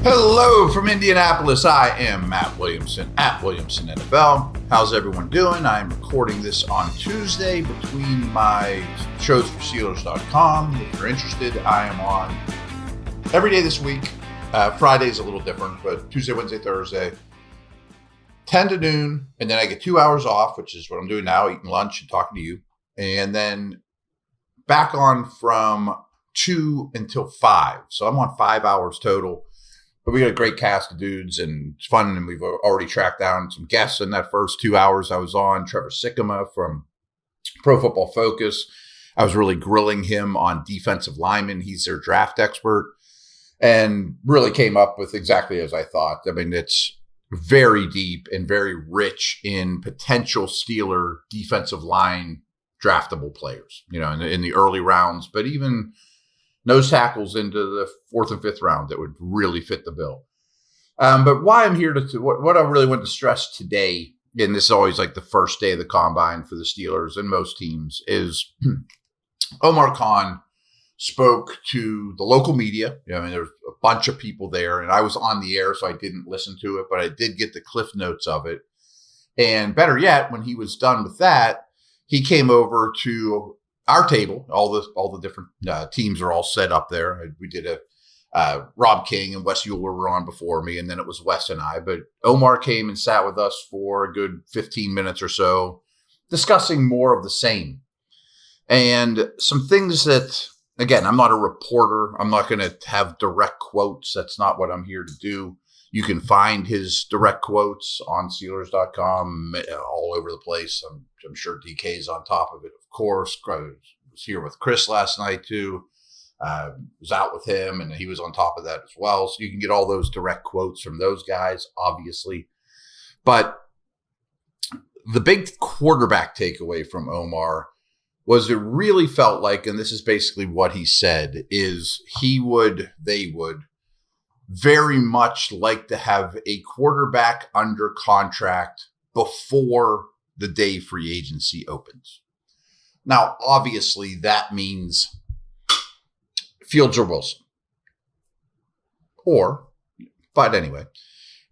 Hello from Indianapolis. I am Matt Williamson at Williamson NFL. How's everyone doing? I'm recording this on Tuesday between my shows for Steelers.com. If you're interested, I am on every day this week. Friday's a little different, but Tuesday, Wednesday, Thursday, 10 to noon. And then I get 2 hours off, which is what I'm doing now, eating lunch and talking to you. And then back on from 2 until 5. So I'm on 5 hours total. But we got a great cast of dudes, and it's fun, and we've already tracked down some guests in that first 2 hours I was on. Trevor Sikkema from Pro Football Focus. I was really grilling him on defensive linemen. He's their draft expert, and really came up with exactly as I thought. I mean, it's very deep and very rich in potential Steeler defensive line draftable players, you know, in the early rounds, but even nose tackles into the 4th and 5th round that would really fit the bill. But why I'm here what I really want to stress today, and this is always like the first day of the combine for the Steelers and most teams, is Omar Khan spoke to the local media. I mean, there's a bunch of people there, and I was on the air, so I didn't listen to it, but I did get the cliff notes of it. And better yet, when he was done with that, he came over to our table. All the different teams are all set up there. We did Rob King and Wes Euler were on before me, and then it was Wes and I. But Omar came and sat with us for a good 15 minutes or so, discussing more of the same. And some things that, again, I'm not a reporter. I'm not going to have direct quotes. That's not what I'm here to do. You can find his direct quotes on Steelers.com all over the place. I'm sure DK's on top of it, of course. I was here with Chris last night, too. Was out with him, and he was on top of that as well. So you can get all those direct quotes from those guys, obviously. But the big quarterback takeaway from Omar was it really felt like, and this is basically what he said, is they would very much like to have a quarterback under contract before the day free agency opens. Now, obviously, that means Fields or Wilson. But anyway.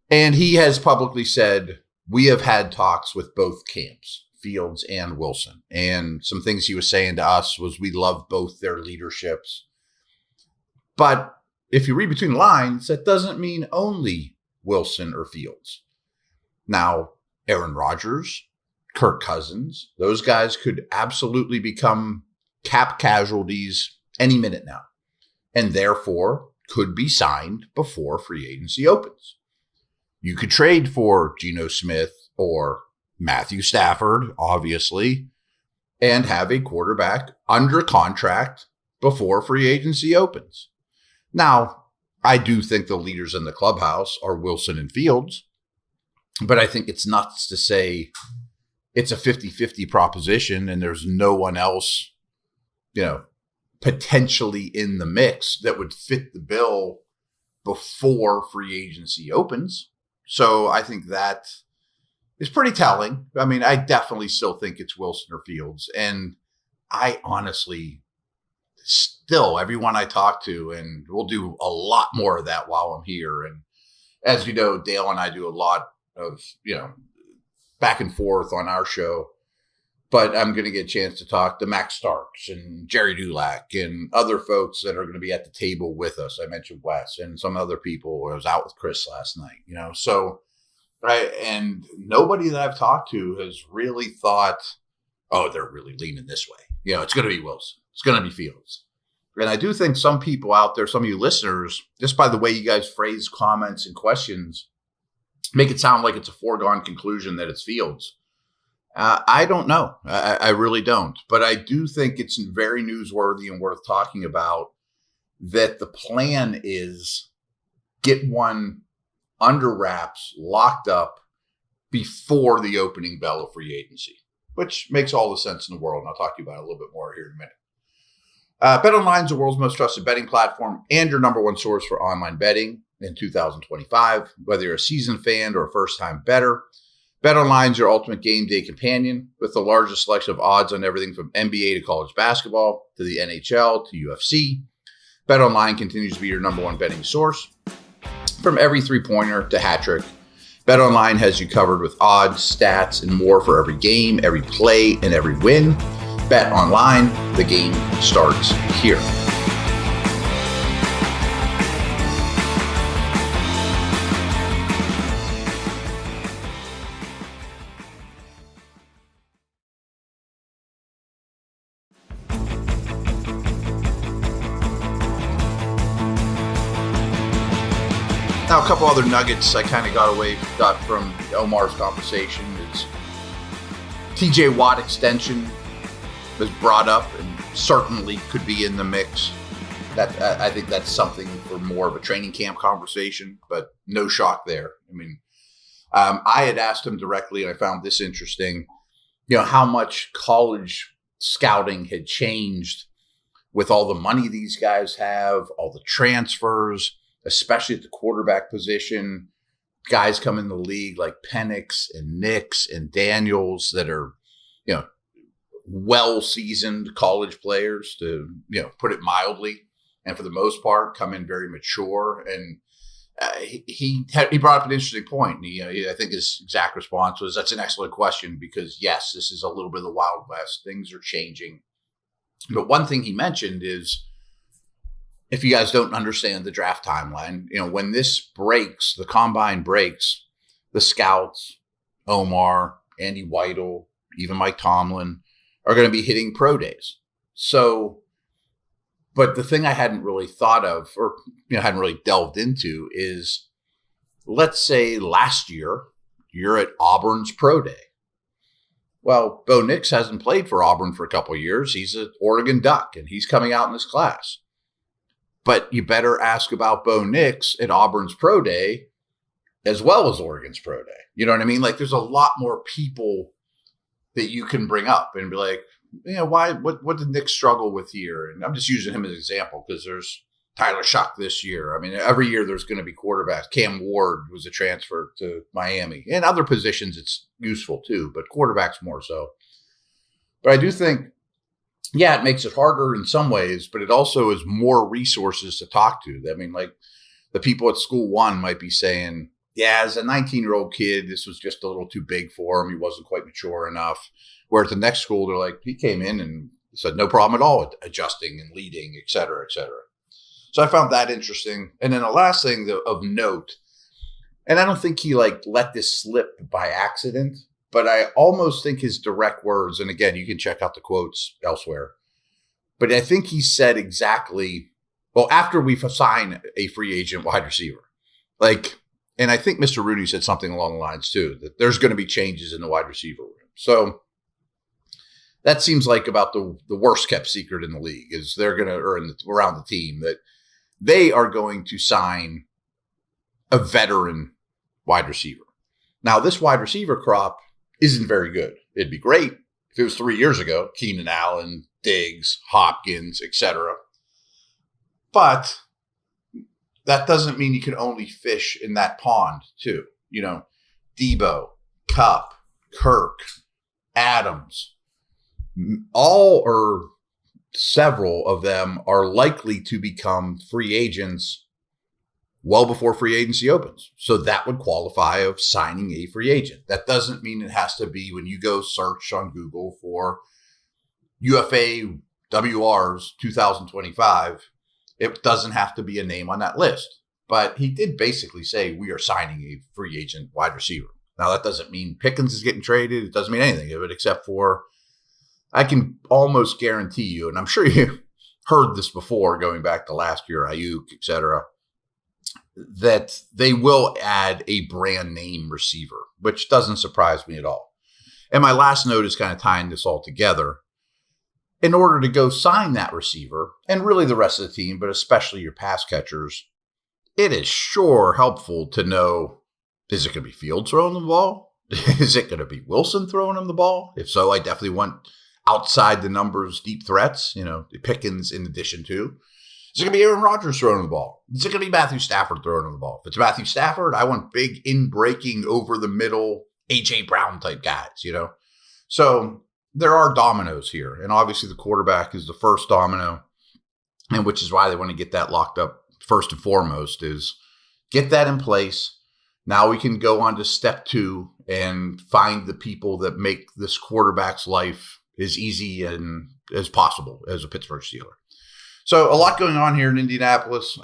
And he has publicly said, we have had talks with both camps, Fields and Wilson. And some things he was saying to us was we love both their leaderships. But if you read between the lines, that doesn't mean only Wilson or Fields. Now, Aaron Rodgers, Kirk Cousins, those guys could absolutely become cap casualties any minute now, and therefore could be signed before free agency opens. You could trade for Geno Smith or Matthew Stafford, obviously, and have a quarterback under contract before free agency opens. Now, I do think the leaders in the clubhouse are Wilson and Fields, but I think it's nuts to say it's a 50-50 proposition and there's no one else, potentially in the mix that would fit the bill before free agency opens. So I think that is pretty telling. I mean, I definitely still think it's Wilson or Fields. And I honestly still, everyone I talk to, and we'll do a lot more of that while I'm here. And as you know, Dale and I do a lot of, back and forth on our show, but I'm going to get a chance to talk to Max Starks and Jerry Dulac and other folks that are going to be at the table with us. I mentioned Wes and some other people. I was out with Chris last night, so, right. And nobody that I've talked to has really thought, oh, they're really leaning this way. It's going to be Wilson. It's going to be Fields. And I do think some people out there, some of you listeners, just by the way you guys phrase comments and questions, make it sound like it's a foregone conclusion that it's Fields. I don't know. I really don't. But I do think it's very newsworthy and worth talking about that the plan is get one under wraps, locked up before the opening bell of free agency, which makes all the sense in the world. And I'll talk to you about it a little bit more here in a minute. BetOnline is the world's most trusted betting platform and your number one source for online betting in 2025. Whether you're a seasoned fan or a first-time bettor, BetOnline is your ultimate game day companion with the largest selection of odds on everything from NBA to college basketball to the NHL to UFC. BetOnline continues to be your number one betting source. From every three-pointer to hat trick, BetOnline has you covered with odds, stats, and more for every game, every play, and every win. BetOnline, the game starts here. Now, a couple other nuggets I kind of got from Omar's conversation is TJ Watt extension was brought up and certainly could be in the mix. That I think that's something for more of a training camp conversation, but no shock there. I mean, I had asked him directly, and I found this interesting, how much college scouting had changed with all the money these guys have, all the transfers, especially at the quarterback position. Guys come in the league like Penix and Nix and Daniels that are, well-seasoned college players, to, put it mildly, and for the most part come in very mature. And he brought up an interesting point. I think his exact response was, that's an excellent question, because yes, this is a little bit of the Wild West. Things are changing. But one thing he mentioned is, if you guys don't understand the draft timeline, when this breaks, the combine breaks, the scouts, Omar, Andy Weidel, even Mike Tomlin, are going to be hitting pro days. So, but the thing I hadn't really thought of, or hadn't really delved into, is, let's say last year you're at Auburn's pro day. Well, Bo Nix hasn't played for Auburn for a couple of years. He's an Oregon Duck, and he's coming out in this class. But you better ask about Bo Nix at Auburn's pro day as well as Oregon's pro day. You know what I mean? Like, there's a lot more people that you can bring up and be like, what did Nix struggle with here? And I'm just using him as an example because there's Tyler Shuck this year. I mean, every year there's going to be quarterbacks. Cam Ward was a transfer to Miami. In other positions, it's useful too, but quarterbacks more so. But I do think, it makes it harder in some ways, but it also is more resources to talk to. I mean, like, the people at School One might be saying, as a 19-year-old kid, this was just a little too big for him. He wasn't quite mature enough. Where at the next school, they're like, he came in and said no problem at all adjusting and leading, et cetera, et cetera. So I found that interesting. And then the last thing of note, and I don't think he let this slip by accident, but I almost think his direct words, and again, you can check out the quotes elsewhere, but I think he said exactly, after we've assigned a free agent wide receiver, and I think Mr. Rooney said something along the lines too, that there's going to be changes in the wide receiver room. So that seems like about the worst kept secret in the league, is they're going to, or around the team, that they are going to sign a veteran wide receiver. Now, this wide receiver crop isn't very good. It'd be great if it was 3 years ago, Keenan Allen, Diggs, Hopkins, etc. But that doesn't mean you can only fish in that pond too. Debo, Kupp, Kirk, Adams, all or several of them are likely to become free agents well before free agency opens. So that would qualify of signing a free agent. That doesn't mean it has to be when you go search on Google for UFA WRs 2025. It doesn't have to be a name on that list. But he did basically say we are signing a free agent wide receiver. Now, that doesn't mean Pickens is getting traded. It doesn't mean anything of it, except for, I can almost guarantee you, and I'm sure you heard this before going back to last year, Ayuk, et cetera, that they will add a brand name receiver, which doesn't surprise me at all. And my last note is kind of tying this all together. In order to go sign that receiver, and really the rest of the team, but especially your pass catchers, it is sure helpful to know, is it going to be Fields throwing the ball? Is it going to be Wilson throwing him the ball? If so, I definitely want outside the numbers deep threats, the Pickens in addition to. Is it going to be Aaron Rodgers throwing the ball? Is it going to be Matthew Stafford throwing the ball? If it's Matthew Stafford, I want big in-breaking over the middle A.J. Brown type guys, So there are dominoes here. And obviously the quarterback is the first domino, and which is why they want to get that locked up first and foremost, is Get that in place. Now we can go on to step 2 and find the people that make this quarterback's life as easy and as possible as a Pittsburgh Steeler. So a lot going on here in Indianapolis.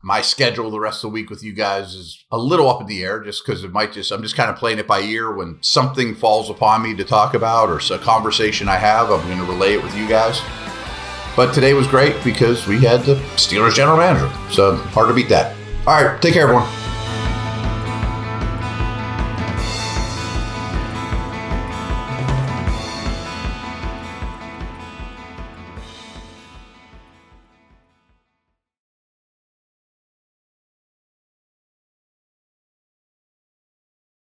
My schedule the rest of the week with you guys is a little up in the air just because I'm just kind of playing it by ear. When something falls upon me to talk about or a conversation I have, I'm going to relay it with you guys. But today was great because we had the Steelers general manager. So hard to beat that. All right. Take care, everyone.